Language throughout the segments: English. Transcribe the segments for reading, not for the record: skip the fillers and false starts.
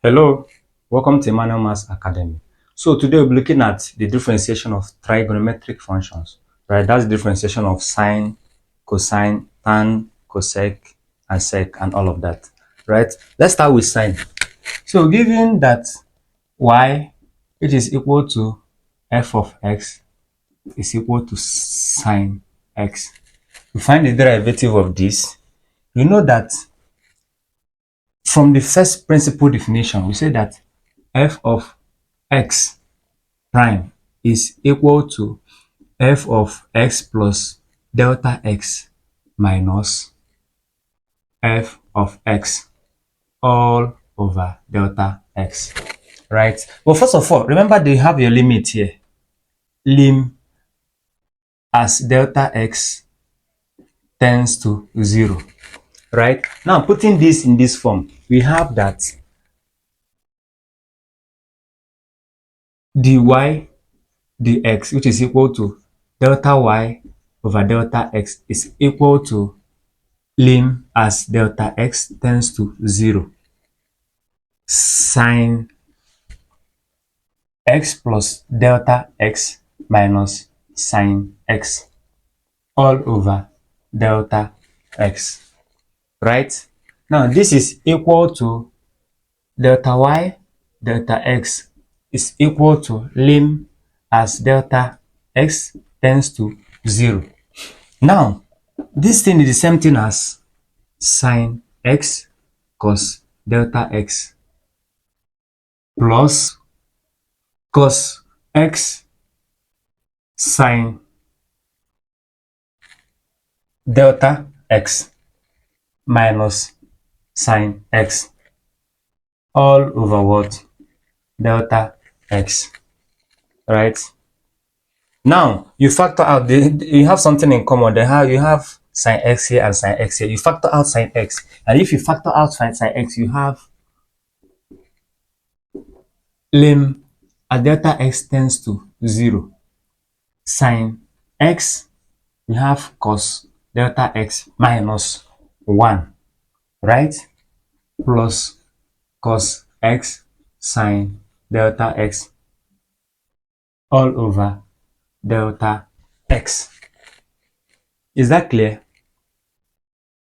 Hello, welcome to Emmanuel Maths Academy. So today we'll be looking at the differentiation of trigonometric functions, right? That's the differentiation of sine, cosine, tan, cosec, and sec, and all of that, right? Let's start with sine. So given that y, which is equal to f of x, is equal to sine x, to find the derivative of this, you know that from the first principle definition, we say that f of x prime is equal to f of x plus delta x minus f of x all over delta x, right? But first of all, remember they have your limit here. Lim as delta x tends to 0, right? Now putting this in this form, we have that dy dx, which is equal to delta y over delta x, is equal to lim as delta x tends to 0 sine x plus delta x minus sine x all over delta x, right? Now this is equal to delta y delta x is equal to lim as delta x tends to 0. Now this thing is the same thing as sine x cos delta x plus cos x sine delta x minus sine x all over what? Delta x, right? Now you factor out you have something in common. You have sine x here and sine x here. You factor out sine x, and if you factor out sine x, you have lim as delta x tends to 0 sine x, we have cos delta x minus 1, right? Plus cos x sine delta x all over delta x. Is that clear?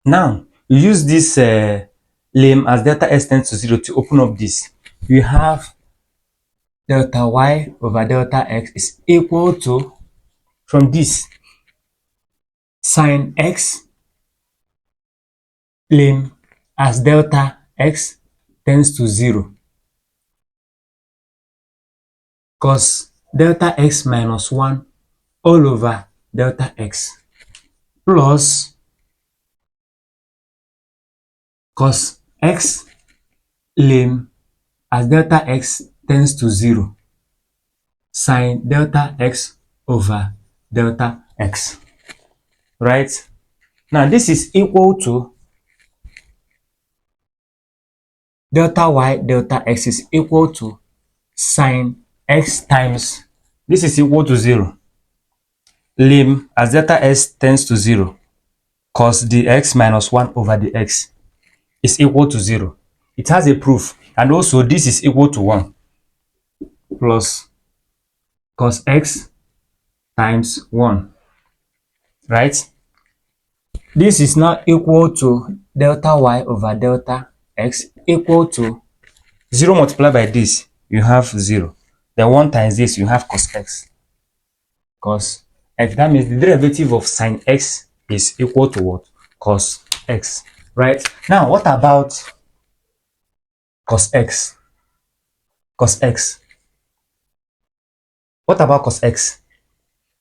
Now you use this lim as delta x tends to 0 to open up this. You have delta y over delta x is equal to, from this, sine x lim as delta x tends to 0 cos delta x minus 1 all over delta x plus cos x lim as delta x tends to 0 sine delta x over delta x, right? Now this is equal to delta y delta x is equal to sine x times, this is equal to 0, lim as delta x tends to 0 cos the x minus 1 over the x is equal to 0. It has a proof, and also this is equal to 1 plus cos x times 1, right? This is now equal to delta y over delta x equal to 0 multiplied by this, you have 0. Then 1 times this, you have cos x. Cos x, that means the derivative of sine x is equal to what? Cos x, right? Now what about cos x? Cos x. What about cos x?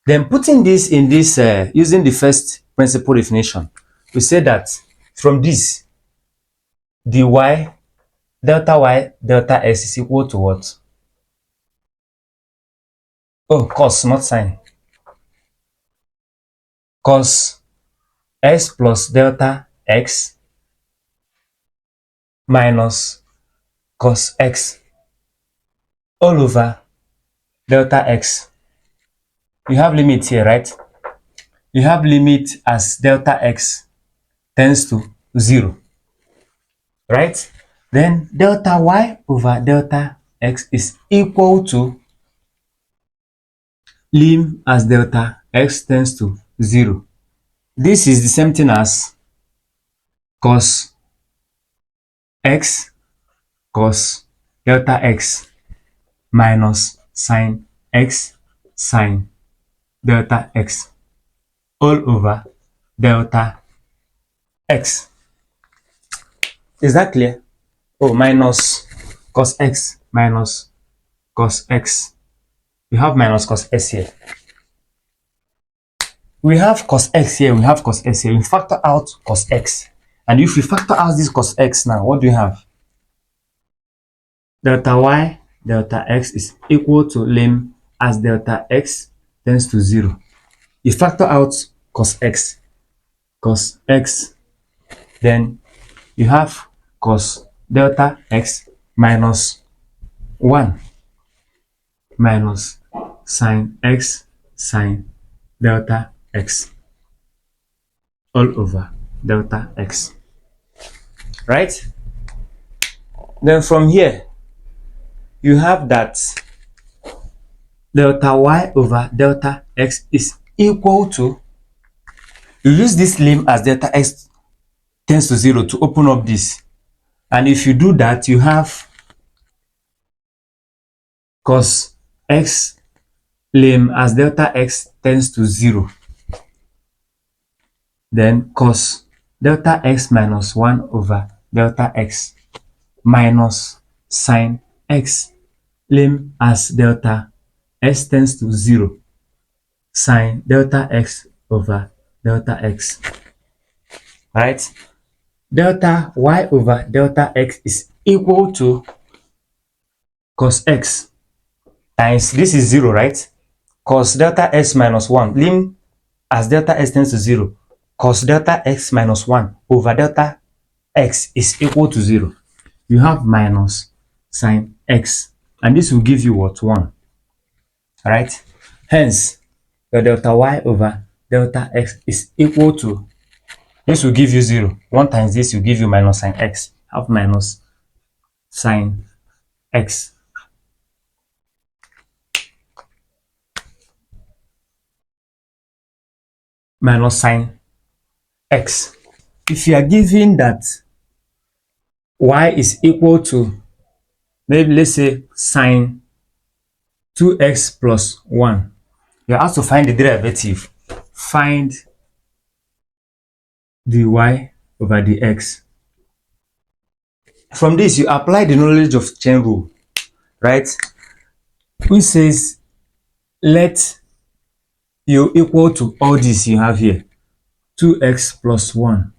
Then putting this in this, using the first principle definition, we say that from this, dy delta x is equal to what? Oh, cos, not sine. Cos x plus delta x minus cos x all over delta x. You have limit here, right? You have limit as delta x tends to 0, right? Then delta y over delta x is equal to lim as delta x tends to 0. This is the same thing as cos x cos delta x minus sin x sin delta x all over delta x. Is that clear? Oh, minus cos x minus cos x. We have minus cos x here. We have cos x here, we have cos x here. We factor out cos x. And if we factor out this cos x now, what do we have? Delta y delta x is equal to lim as delta x tends to 0. You factor out cos x, then you have cos delta x minus 1 minus sin x sin delta x all over delta x, right? Then from here you have that delta y over delta x is equal to, you use this lim as delta x tends to 0 to open up this, and if you do that you have cos x lim as delta x tends to 0, then cos delta x minus 1 over delta x minus sin x lim as delta x tends to 0 sin delta x over delta x, right? Delta y over delta x is equal to cos x times, this is 0, right? Cos delta x minus 1, lim as delta x tends to 0, cos delta x minus 1 over delta x is equal to 0. You have minus sin x, and this will give you what? 1, right? Hence your delta y over delta x is equal to, this will give you 0, 1 times this will give you minus sin x, have minus sin x minus sin x. If you are given that y is equal to, maybe let's say sin 2x plus 1, you have to find the derivative. Find dy over dx. From this you apply the knowledge of chain rule, right? Which says let u equal to all this you have here, 2x plus 1,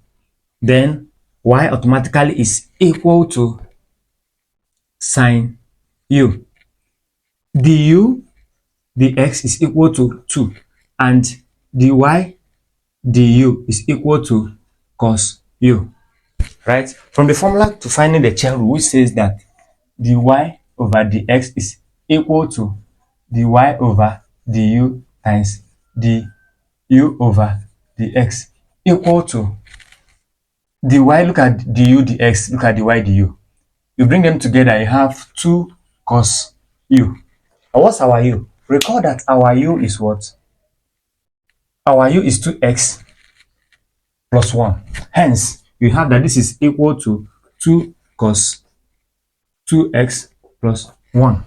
then y automatically is equal to sin u. Du dx is equal to 2, and dy du is equal to cos u, right? From the formula to finding the chain rule, which says that dy over dx is equal to dy over du times du over dx equal to dy, look at du dx, look at dy du. You bring them together, you have 2 cos u. And what's our u? Recall that our u is what? Our u is 2x plus 1. Hence, you have that this is equal to 2 cos 2x plus 1.